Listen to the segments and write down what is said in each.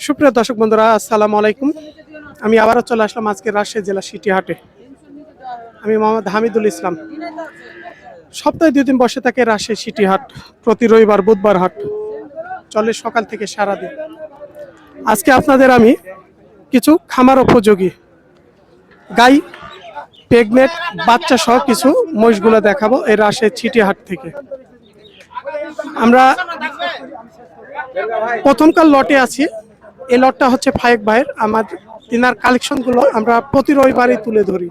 সুপ্রিয় দর্শক বন্ধুরা, আসসালামু আলাইকুম। আমি আবারও চলে আসলাম আজকে রাজশাহী জেলা সিটি হাটে। আমি মোহাম্মদ হামিদুল ইসলাম। সপ্তাহে 2 দিন বসে থাকে রাজশাহী সিটি হাট। প্রতি রবিবার, বুধবার হাট চলে সকাল থেকে সারাদিন। আজকে আপনাদের আমি কিছু খামার উপযোগী গাই, প্রেগনেন্ট, বাচ্চা সহ কিছু মহিষগুলো দেখাবো এই রাজশাহী সিটি হাট থেকে। আমরা প্রথমকার লটে আছি। এই লটটা হচ্ছে ফায়েক ভাইয়ের। আমার তিনার কালেকশনগুলো আমরা প্রতি রবিবারই তুলে ধরি।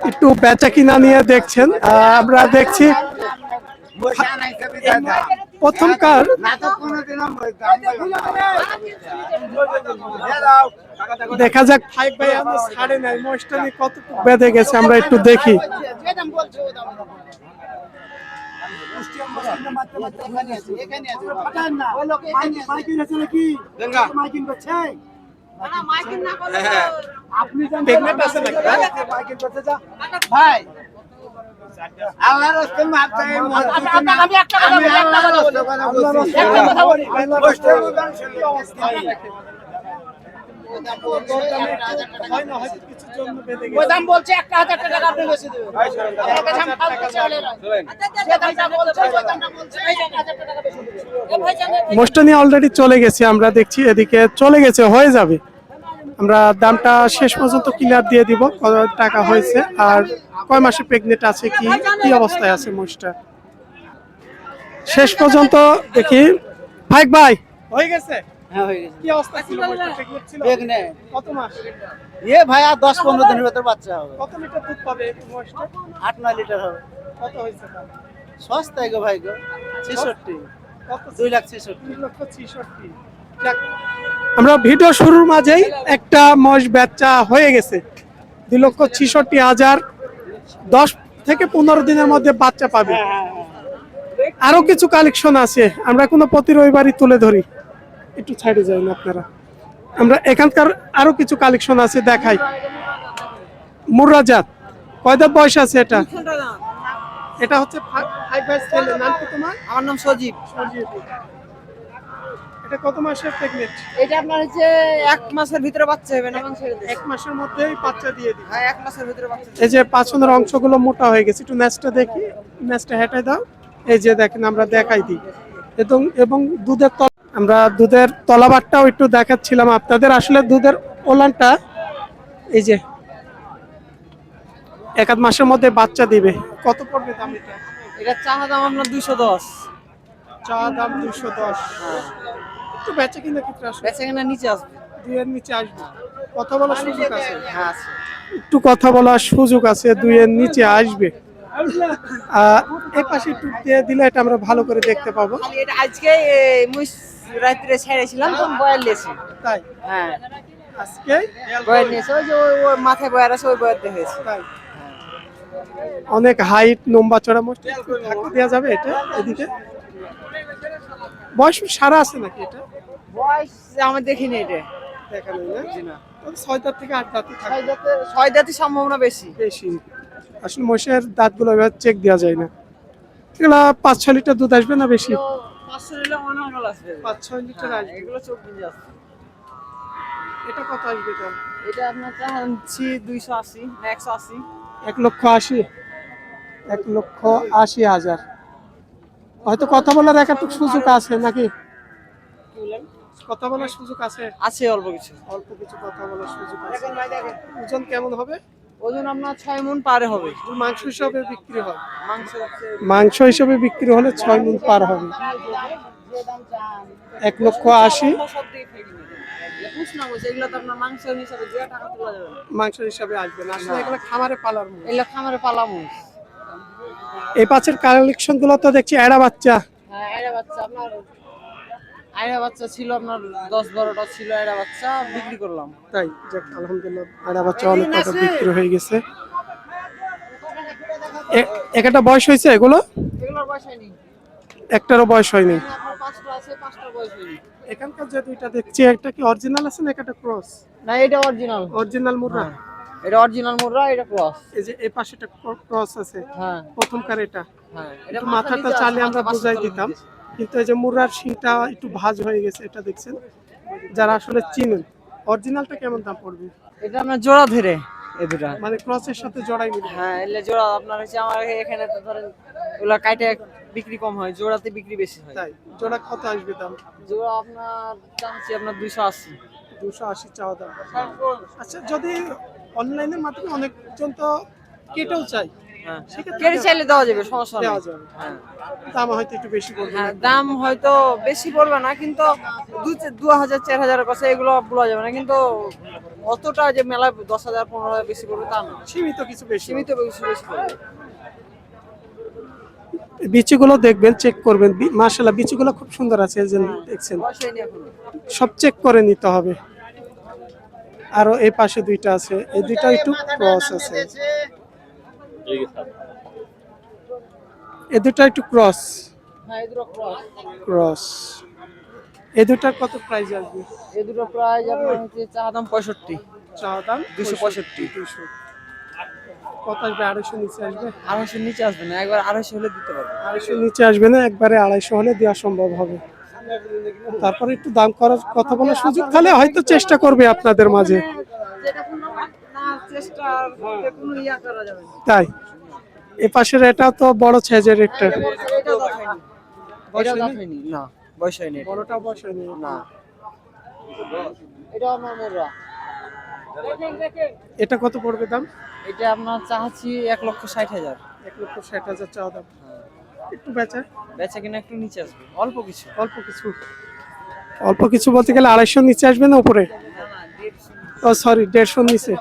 একটু বেচা কিনা নিয়ে দেখছেন। আমরা দেখছি প্রথমকার দেখা যাক ফায়েক ভাই আমরা ছাড়ে নাই, মহিষটা নিয়ে কতটুকু বেঁধে গেছে আমরা একটু দেখি। মোস্টানি অলরেডি চলে গেছে, আমরা দেখছি এদিকে চলে গেছে, হয়ে যাবে। আমরা দামটা শেষ পর্যন্ত ক্লিয়ার দিয়ে দিব, কত টাকা হয়েছে আর কয় মাসে প্রেগনেন্ট আছে, কি কি অবস্থায় আছে মোষটা শেষ পর্যন্ত দেখি। ভাই ভাই হয়ে গেছে? হ্যাঁ হয়ে গেছে। কি অবস্থা ছিল মোষটা? প্রেগনেন্ট ছিল? প্রেগনেন্ট। কত মাস? ভাই আর 10-15 দিনের ভিতর বাচ্চা হবে। কত লিটার দুধ পাবে এই মোষটা? 8-9 লিটার হবে। কত হয়েছে দাম? সস্তায় গো ভাই গো, 66। কত? 2,66,000। 2,66,000। যাক, আমরা ভিডিও শুরুর মাঝেই একটা মোষ বাচ্চা হয়ে গেছে। 2,66,000। 10 থেকে 15 দিনের মধ্যে বাচ্চা পাবে। আরো কিছু কালেকশন আছে, আমরা কোনো প্রতি রবিবারই তুলে ধরি। একটু ছাড়ে যাই না আপনারা। আমরা এখানকার আরো কিছু কালেকশন আছে, দেখাই। মুর্রাজাত কয় দাঁত বয়স আছে এটা? এটা হচ্ছে ফাইভ ভাই ছেলে। নাম কি তোমার? আমার নাম সজীব। এটা কত মাসের প্রেগনেন্ট? এটা আপনার হচ্ছে 1 মাসের ভিতরে বাচ্চা হবে না? 1 মাসের মধ্যেই বাচ্চা দিয়ে দিবে। হ্যাঁ 1 মাসের ভিতরে বাচ্চা। এই যে পাছনের অংশগুলো মোটা হয়ে গেছে, একটু নেসটা দেখি। নেসটা হেঁটে দাও। এই যে দেখেন, আমরা দেখাই দিই। এবং দুধের আমরা দুধের তলাবারটাও একটু দেখাচ্ছিলাম আপনাদের। আসলে দুধের ওলানটা এই যে 1 মাসের মধ্যে বাচ্চা দিবে। কত পড়বে দাম এটা? এটা চাহা দাম আপনার 210। চা দাম 210। একটু বেচা কিনা ক্ষেত্রে আসবে, বেচা কেনা নিচে আসবে, 2 এর নিচে আসবে। কথা বলার সুযোগ আছে? হ্যাঁ আছে। একটু কথা বলার সুযোগ আছে, 2 এর নিচে আসবে। এই পাশে একটু দিয়ে দিলে এটা আমরা ভালো করে দেখতে পাবো। এটা আজকে মুই রাত্রে ছেড়েছিলাম তো বয়াল নিয়েছি। তাই? হ্যাঁ আজকে বয়াল নিয়েছে, ওই যে ওই মাথায় বয়ার আছে, ওই বয়ার দেখেছি। তাই? অনেক হাইট, লম্বা চড়া মোষ থাকতে দেওয়া যাবে এটা? এদিকে বয়স সারা আছে নাকি এটা? বয়স আমি দেখিনি, এটা দেখা নেই না? 6 দাঁত থেকে 8 দাঁতই থাকে। 6 দাঁতের সম্ভাবনা বেশি। আসলে মোষের দাঁতগুলো এবার চেক দেওয়া যায় না। এগুলা 5-6 লিটার দুধ আসবে না বেশি? 500 নিলে অনর্মাল আসবে, 5-6 লিটার আসবে। এগুলো 24 কেজি আসবে। এটা কত আসবে দাম? এটা আপনার চাচ্ছি 280 না 180। 1,80,000। 1,80,000। হয়তো কথা বলার একটু সুযোগ আছে নাকি? কথা বলার সুযোগ আছে? আছে অল্প কিছু। অল্প কিছু কথা বলার সুযোগ আছে। ওজন কেমন হবে? ওজন আপনার 6 মণ পারে হবে। মাংস হিসাবে বিক্রি হয়? মাংস হিসাবে বিক্রি হলে 6 মণ পার হবে। 1,80,000। মাংস হিসাবে আসবে না, আসলে এগুলো খামারে পালার মোষ। এগুলো খামারে পালা মোষ। এই পাশের কালেকশন গুলো তো দেখছি এড়া বাচ্চা। হ্যাঁ এড়া বাচ্চা, আপনার আয়রা বাচ্চা ছিল আপনার 10-12টা ছিল এড়া বাচ্চা, বিক্রি করলাম। তাই? যাক, আলহামদুলিল্লাহ, এড়া বাচ্চা অনেক টাকা বিক্রি হয়ে গেছে। একটা বয়স হয়েছে এগুলো? এগুলোর বয়স হয়নি, একটারও বয়স হয়নি। আপনার 5টা আছে, 5টার বয়স হয়নি। এখানকার যে দুইটা দেখছি, একটা কি অরিজিনাল আছে না একটা ক্রস? না এটা অরিজিনাল। অরিজিনাল মুর্রা? এটা অরিজিনাল মুর্রা, এটা ক্রস। এই যে এই পাশেটা ক্রস আছে। হ্যাঁ প্রথমকার এটা। হ্যাঁ, এটা মাথাটা চালে আমরা বুঝাই দিতাম। কিন্তু এই যে মুরার শিংটা একটু ভাঁজ হয়ে গেছে, এটা দেখছেন। যারা আসলে চিনেন, অরিজিনালটা কেমন দাম পড়বে? এটা আপনার জোড়া ধরে এই দুটা। মানে ক্রসের সাথে জড়াই মিলে? হ্যাঁ, এলে জোড়া আপনার হচ্ছে আমার এখানে তো ধরেন ওগুলা কাইটে বিক্রি কম হয়, জোড়াতে বিক্রি বেশি হয়। তাই জোড়া কত আসবে দাম? জোড়া আপনার চাচ্ছি আপনার 280। 280 চাওয়া দাম। আচ্ছা, যদি অনলাইনের মাধ্যমে অনেকজন তো কেটেও চাই, হ্যাঁ, সেক্ষেত্রে কেটে চাইলে দেওয়া যাবে, সমস্যা নেই। দেওয়া যাবে। হ্যাঁ, দাম হয়তো একটু বেশি পড়বে। হ্যাঁ, দাম হয়তো বেশি পড়বে না, কিন্তু 2000 4000 কাছে এগুলো বলা যাবে না, কিন্তু অতটা যে মেলায় 10,000 15,000 বেশি পড়বে তা না, সীমিত কিছু বেশি। সীমিত বেশি বেশি পড়বে। বিচিগুলো দেখবেন, চেক করবেন। মাশাআল্লাহ, বিচিগুলো খুব সুন্দর আছে, এই যে দেখছেন। বয়স হয়নি এখনো। সব চেক করে নিতে হবে। আরো এই পাশে দুইটা আছে, এই দুইটা একটু ক্রস আছে, এই দুটো একটু ক্রস। হ্যাঁ, এই দুটো ক্রস। ক্রস এই দুটার কত প্রাইস আসবে? এই দুটো প্রাইস আপনার হচ্ছে চা দাম 65। চা দাম 265। 200। কত আসবে? 250 নিচে আসবে? 250 নিচে আসবে না, একবার 250 হলে দিতে পারবো। 250 নিচে আসবে না, একবারে 250 হলে দেওয়া সম্ভব হবে। তারপরে একটু দাম করার কথা বলার সুযোগ তাহলে হয়তো চেষ্টা করবে আপনাদের মাঝে। যেটা কোনো না চেষ্টার কোনো ইয়া করা যাবে না। তাই এ পাশের এটা তো বড় সাইজের একটা। এটা দাঁত হয়নি। এটা দাঁত হয়নি, না বয়স হয়নি এটা। বড়টা বয়স হয়নি না, এটা আমার মোররা। এটা কত পড়বে দাম? এটা আপনার চাচ্ছি 1,60,000। 1,60,000 চাওয়া দাম। একটু বেচা বেচা কিনা একটু নিচে আসবে, অল্প কিছু। অল্প কিছু, অল্প কিছু বলতে গেলে 250 নিচে আসবে না উপরে? ও সরি, 150 নিচে।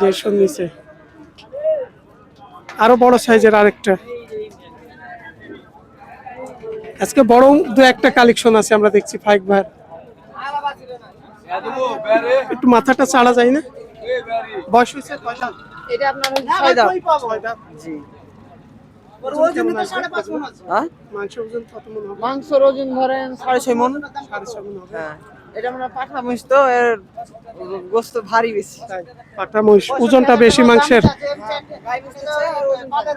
150 নিচে। আরো বড় সাইজের আরেকটা। আজকে বড় দু একটা কালেকশন আছে আমরা দেখছি ফাইক ভাই। একটু মাথাটা চাড়া যায় না? বয়স হয়েছে কয়টা? এটা আপনার 6 দাম। 6 দাম। জি। ওজন তো 5.5 মণ আছে। হ্যাঁ, মাংস ওজন কত মণ হবে? মাংসের ওজন ধরেন 6.5 মণ। 6.5 মণ হবে। হ্যাঁ, এটা আমরা পাঠা মহিষ তো, এর গোস্ত ভারী বেশি। তাই পাটা মহিষ ওজনটা বেশি মাংসের। গাই বেচতেছে আর ওজন ভারী।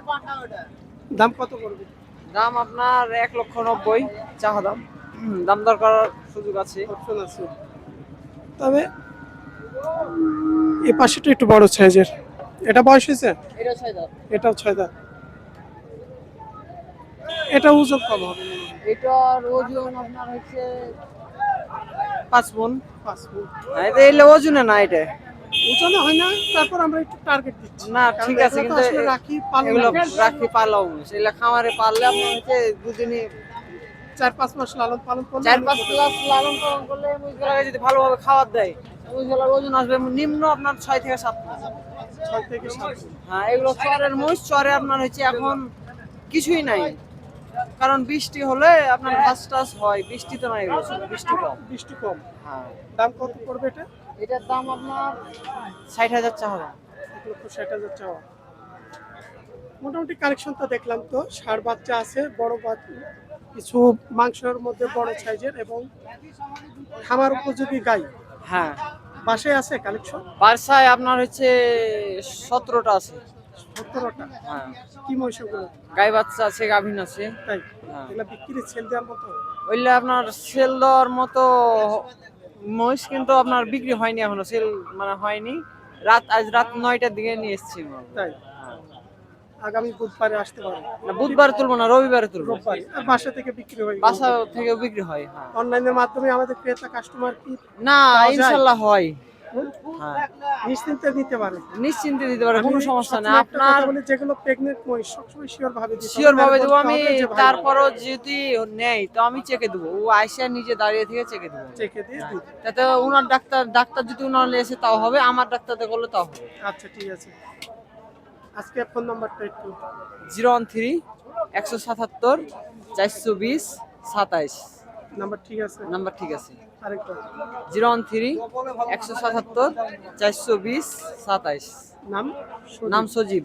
দাম কত পড়বে? দাম আপনার 1,90,000 চাহা দাম। দাম দর করার সুযোগ আছে। অপশন আছে। তবে এই পাশেটা একটু বড় সাইজের। এটা বয়স হয়েছে? এটা 6 দাম। এটাও 6 দাঁত। এটা ওজন কম হবে মনে হয়। এটার ওজন আপনার হচ্ছে 5 মণ। 5 মণ। হ্যাঁ, এটা এলে ওজনে না, এটা ওজনে হয় না, তারপর আমরা একটু টার্গেট দিচ্ছি। না, কারণ ঠিক আছে, এগুলো তো কিন্তু আসলে রাখি পালন এগুলো রাখি পালাও এগুলো খামারে পাললে আপনার হচ্ছে দুদিনই 4-5 মাস লালন পালন করলে 4-5 ক্লাস লালন পালন করলে মুরগিগুলোকে যদি ভালোভাবে খাবার দেয়, মুরগিগুলোর ওজন আসবে নিম্ন আপনার 6 থেকে 7 মণ। 6 থেকে 7। হ্যাঁ, এগুলো চরের মহিষ। চরে আপনার হচ্ছে এখন কিছুই নাই, কারণ বৃষ্টি হলে আপনার ঘাস টাস হয়, বৃষ্টি তো নাই, এগুলো চরে, বৃষ্টি কম। বৃষ্টি কম। হ্যাঁ, দাম কত পড়বে এটা? এটার দাম আপনার 60,000 চাওয়া দাম। 1,60,000 চাওয়া। মোটামুটি কালেকশন তো দেখলাম। তো ষাঁড় বাচ্চা আছে, বড় বাচ্চা কিছু, মাংসের মধ্যে বড় সাইজের এবং খামার উপযোগী গাই। হ্যাঁ, বাসায় আছে কালেকশন? বার্সায় আপনার হচ্ছে 17টা আছে। 17টা। হ্যাঁ, কি মহিষগুলো? গাই বাচ্চা আছে, গাভীন আছে। তাই হ্যাঁ, এগুলা বিক্রি সেল দেওয়ার মতো? ওইলে আপনার সেল দেওয়ার মতো মহিষ, কিন্তু আপনার বিক্রি হয়নি এখনো, সেল মানে হয়নি। আজ রাত 9টার দিকে নিয়ে এসেছি মাল। তাই আগামী বুধবারে আসতে পারে? না, বুধবার তুলবো না, রবিবারে তুলবো। রোববারে। আর বাসা থেকে বিক্রি হয়ে বাসা থেকেও বিক্রি হয়। হ্যাঁ, অনলাইনের মাধ্যমে আমাদের ক্রেতা কাস্টমার কি না পাওয়া যায়? ইনশাল্লাহ হয়। হুম? হ্যাঁ, নিশ্চিন্তে দিতে পারে? নিশ্চিন্তে দিতে পারে, কোনো আমি সমস্যা নেই। সবসময় একটা কথা আপনার বলি, যেগুলো প্রেগনেন্ট মহিষ সবসময় শিওর ভাবে দিতে হবে। শিওর ভাবে নাহলে দেবো বলতে আমি, হবে যে ভাই তারপরও যদি নেই তো আমি চেকে দেবো। ও আইসা নিজে দাঁড়িয়ে থেকে চেকে দেবো। চেকে দিয়ে দিতে। তাতে ওনার ডাক্তার যদি ওনার এসে তাও হবে, আমার ডাক্তারতে করলে তাও হবে। আচ্ছা, ঠিক আছে। আজকে ফোন নাম্বারটা একটু। 013 177 420 27 নাম্বার ঠিক আছে? নাম্বার ঠিক আছে। আরেকটা 013 177 420 27। নাম? নাম সজীব।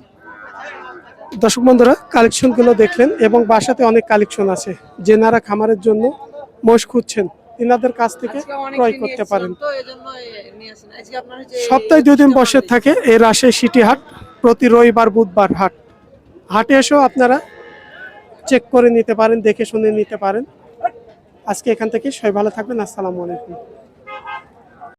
দর্শক বন্ধুরা, কালেকশনগুলো দেখলেন এবং বাসাতে অনেক কালেকশন আছে। যেনারা খামারের জন্য মহিষ খুঁজছেন তিনাদের কাছ থেকে আজকে অনেক ক্রয় দিন করতে এসেছিলাম পারেন। তো এজন্য নিয়ে আসেন। আজকে আপনার হচ্ছে সপ্তাহে 2 দিন বসে থাকে এই রাজশাহী সিটি হাট। প্রতি রবিবার বুধবার হাটে এসেও আপনারা চেক করে নিতে পারেন, দেখে শুনে নিতে পারেন। আজকে এখান থেকে সবাই ভালো থাকবেন। আসসালামু আলাইকুম।